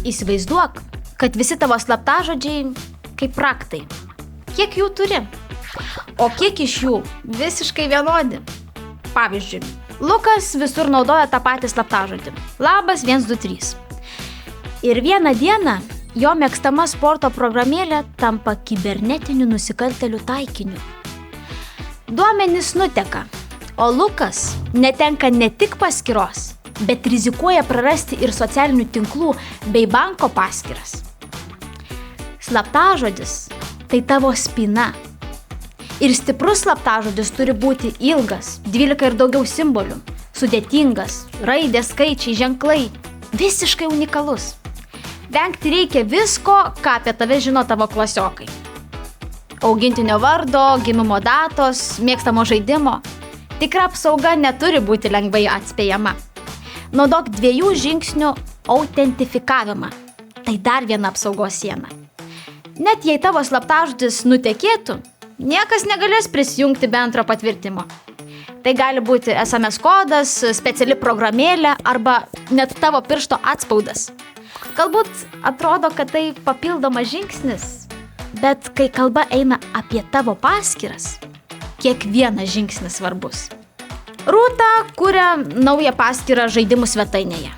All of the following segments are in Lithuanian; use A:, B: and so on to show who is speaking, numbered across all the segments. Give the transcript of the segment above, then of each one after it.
A: Įsivaizduok, kad visi tavo slaptažodžiai kaip raktai. Kiek jų turi? O kiek iš jų visiškai vienodi? Pavyzdžiui, Lukas visur naudoja tą patį slaptažodį. Labas 123. Ir vieną dieną jo mėgstama sporto programėlė tampa kibernetinių nusikaltėlių taikiniu. Duomenys nuteka, o Lukas netenka ne tik paskyros, bet rizikuoja prarasti ir socialinių tinklų bei banko paskyras. Slaptažodis tai tavo spyna. Ir stiprus slaptažodis turi būti ilgas, 12 ir daugiau simbolių, sudėtingas, raidės, skaičiai, ženklai, visiškai unikalus. Vengti reikia visko, ką apie tave žino tavo klasiokai. Augintinio vardo, gimimo datos, mėgstamo žaidimo. Tikra apsauga neturi būti lengvai atspėjama. Naudok 2 žingsnių autentifikavimą. Tai dar viena apsaugos siena. Net jei tavo slaptažodis nutekėtų, niekas negalės prisijungti be antro patvirtimo. Tai gali būti SMS kodas, speciali programėlė arba net tavo piršto atspaudas. Galbūt atrodo, kad tai papildomas žingsnis, bet kai kalba eina apie tavo paskyras, kiekvienas žingsnis svarbus. Rūta kuria naują paskyrą žaidimų svetainėje.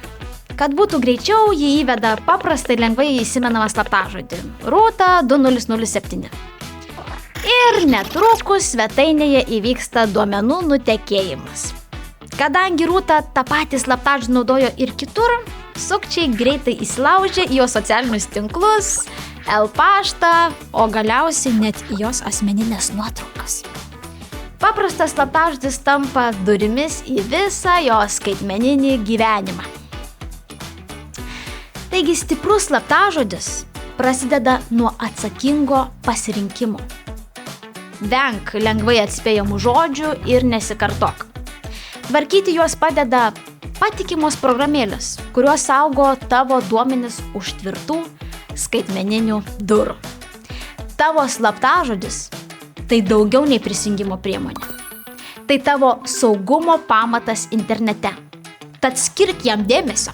A: Kad būtų greičiau, jį įveda paprastai lengvai įsimenamą slaptažodį. Rūta 2007. Ir netrukus svetainėje įvyksta duomenų nutekėjimas. Kadangi Rūta tą patį slaptažodį naudojo ir kitur, sukčiai greitai įsilaužė į jos socialinius tinklus, paštą, o galiausiai net į jos asmeninės nuotraukas. Paprastas slaptažodis tampa durimis į visą jos skaitmeninį gyvenimą. Taigi stiprus slaptažodis prasideda nuo atsakingo pasirinkimo. Venk lengvai atspėjamų žodžių ir nesikartok. Tvarkyti juos padeda patikimos programėlės, kurios saugo tavo duomenis už tvirtų skaitmeninių durų. Tavo slaptažodis tai daugiau nei prisijungimo priemonė. Tai tavo saugumo pamatas internete. Tad skirk jam dėmesio.